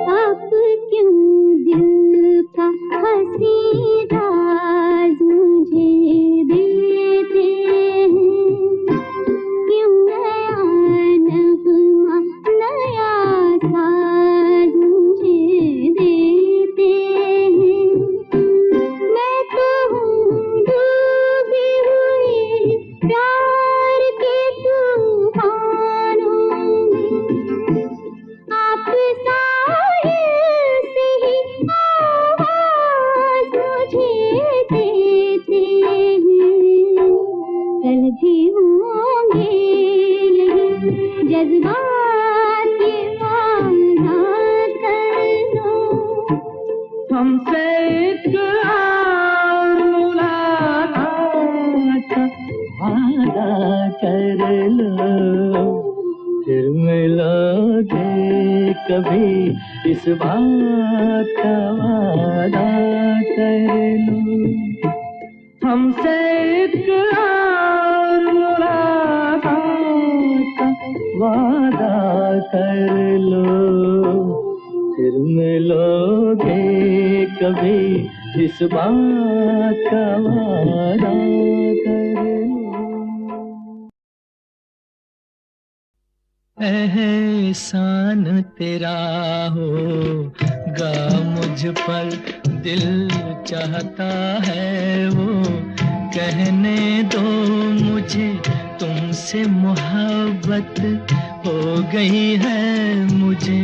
अब क्यों दिल का हंसी राज मुझे देते हैं, क्यों नया नगमा नया साज मुझे देते हैं। मैं तो हूँ डूबी हुई प्यार के तूफानों में। आप साहिल से ही आवाज मुझे देते हैं। कल भी होंगे यही जज्बात, ये वादा कर लो। हमसे एक और मुलाकात का वादा कर लो। फिर मिलोगे कभी, इस बात का वादा कर लो। हमसे इकरार मुलाकात का वादा कर लो, फिर मिलोगे कभी इस बात का वादा कर लो। एहसान तेरा होगा मुझ पर, दिल चाहता है वो कहने दो मुझे, तुमसे मोहब्बत हो गई है मुझे,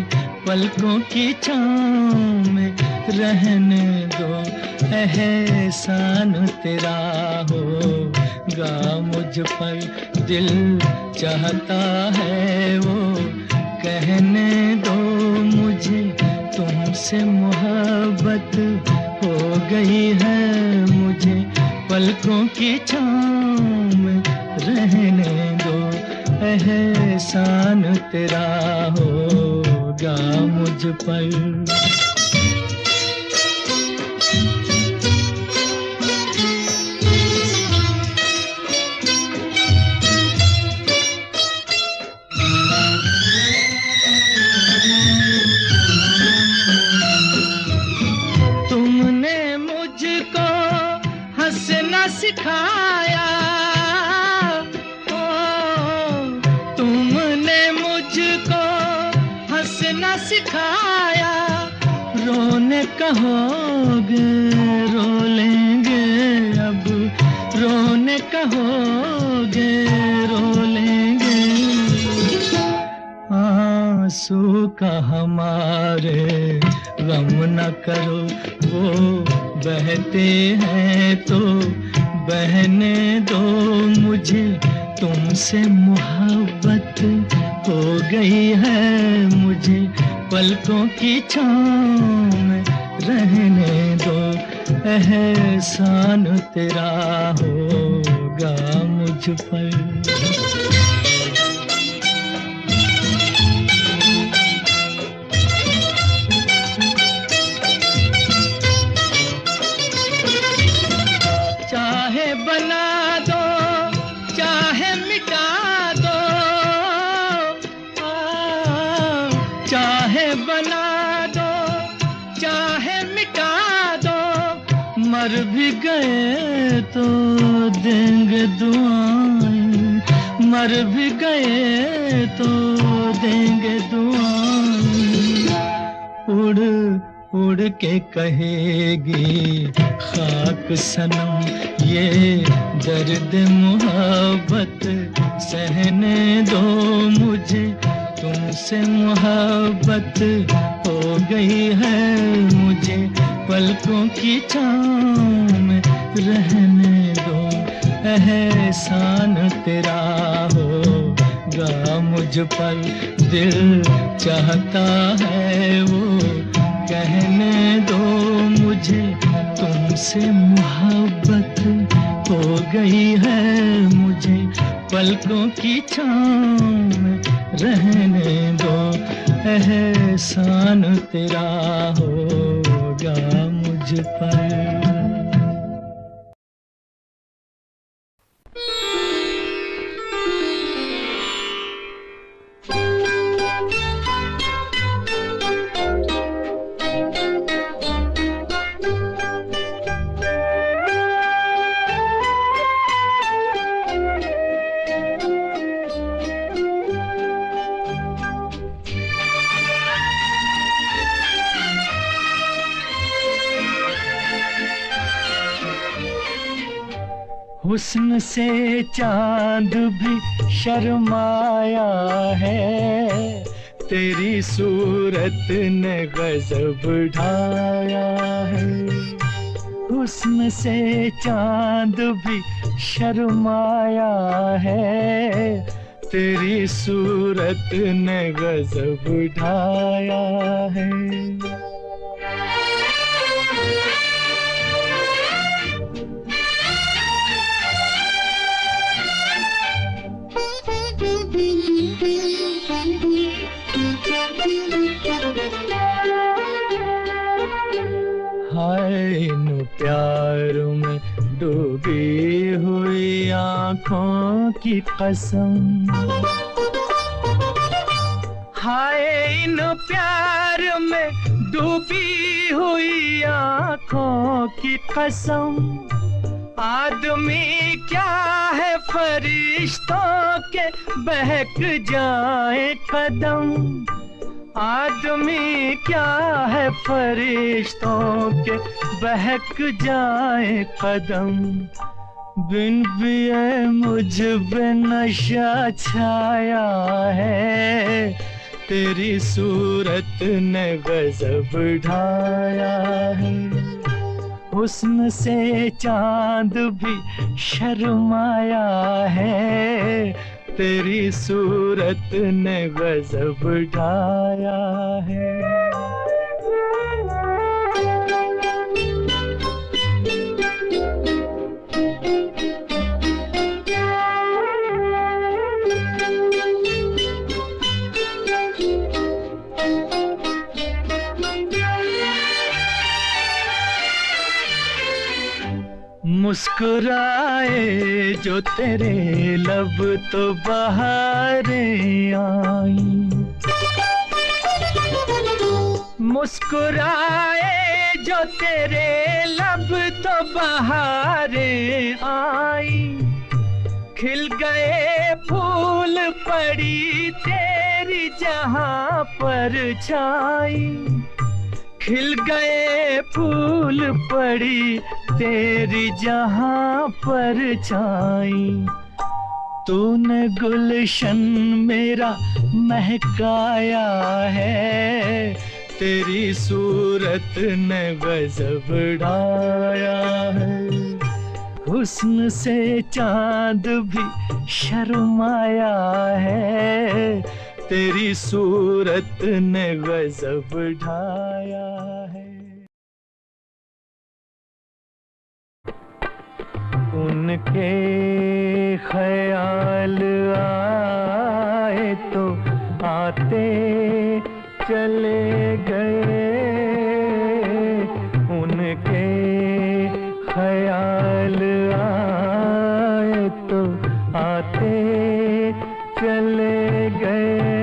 पलकों की छाँव में रहने दो। एहसान तेरा होगा मुझ पर, दिल चाहता है वो कहने दो मुझे, तुमसे मोहब्बत हो गई है मुझे, पलकों की छाँव में रहने दो। एहसान तेरा होगा मुझ पर। सिखाया ओ, तुमने मुझको हंसना सिखाया, रोने कहोगे रो लेंगे अब, रोने कहोगे रो लेंगे। आंसू का हमारे गम न करो, वो बहते हैं तो बहने दो मुझे, तुमसे मोहब्बत हो गई है मुझे, पलकों की छाँव में रहने दो। एहसान तेरा होगा मुझ पर। बना दो चाहे मिटा दो, चाहे बना दो चाहे मिटा दो, मर भी गए तो देंगे दुआएं, मर भी गए तो देंगे दुआएं। उड़ उड़ के कहेगी खाक सनम ये दर्द मोहब्बत सहने दो मुझे, तुमसे मोहब्बत हो गई है मुझे, पलकों की छाँव में रहने दो। एहसान तेरा होगा मुझ पर, दिल चाहता है वो कहने दो मुझे, तुमसे मोहब्बत हो गई है मुझे, पलकों की छाँव में रहने दो। एहसान तेरा होगा मुझ पर। हुस्न से चांद भी शर्माया है, तेरी सूरत ने गजब ढाया है। हुस्न से चांद भी शर्माया है, तेरी सूरत ने गजब ढाया है। हाय नु प्यार में डूबी हुई आंखों की कसम। हाय इन प्यार में डूबी हुई आंखों की कसम। आदमी क्या है फरिश्तों के बहक जाए कदम। आदमी क्या है फरिश्तों के बहक जाए कदम। बिन पिए मुझ पे नशा छाया है, तेरी सूरत ने गजब ढाया है। हुस्न से चांद भी शर्माया है, तेरी सूरत ने गजब ढाया है। मुस्कुराए जो तेरे लब तो बहारें आई। मुस्कुराए जो तेरे लब तो बहारें आई। खिल गए फूल पड़ी तेरी जहां पर छाई। खिल गए फूल पड़ी तेरी जहां पर छाई। तूने गुलशन मेरा महकाया है, तेरी सूरत ने गजब ढाया है। हुस्न से चांद भी शर्माया है, तेरी सूरत ने गजब ढाया है। उनके ख्याल आए तो आते चले गए। उनके ख्याल आए तो आते चले गए।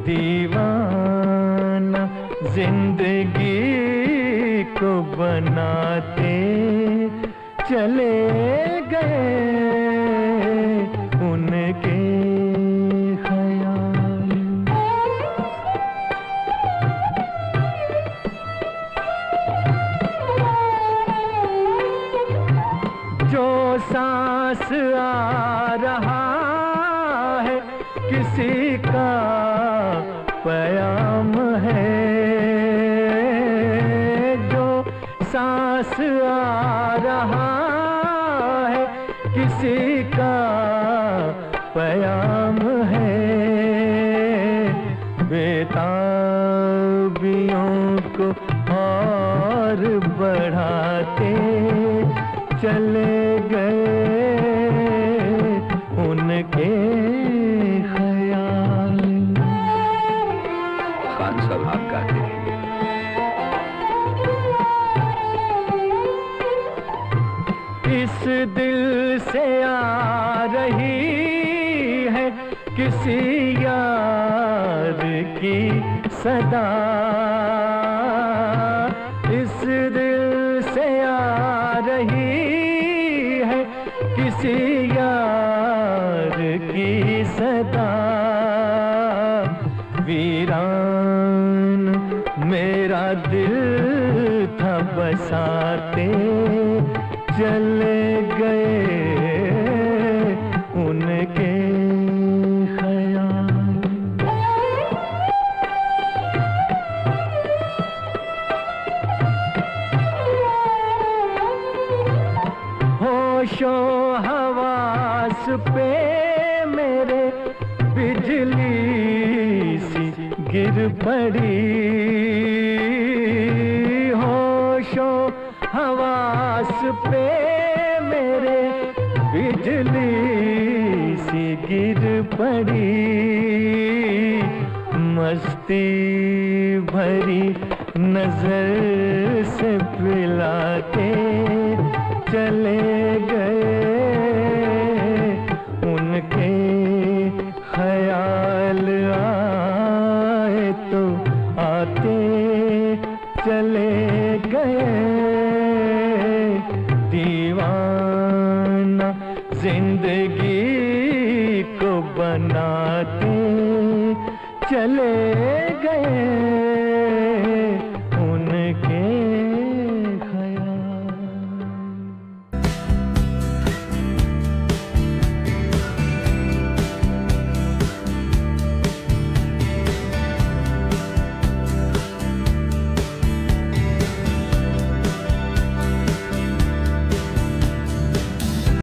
दीवाना जिंदगी को बनाते चले गए। उनके ख्याल जो सांस आ रहा है किसी का प्याम है। जो सांस आ रहा है किसी का प्याम है। बेताबियों को और बढ़ाते चले गए। उनके ख्याल। खान साहब आप गाते हैं। इस दिल से आ रही है किसी यार की सदा। इस दिल से आ रही है किसी यार की सदा। वीरान मेरा दिल था बसाते चले गए। उनके ख्याल। होशो हवास पे मेरे बिजली सी गिर पड़ी। होशो हवास पे मेरे बिजली सी गिर पड़ी। मस्ती भरी नजर से पिला आते चले गए, उनके ख्याल आए तो आते चले गए। दीवाना जिंदगी को बनाते चले गए।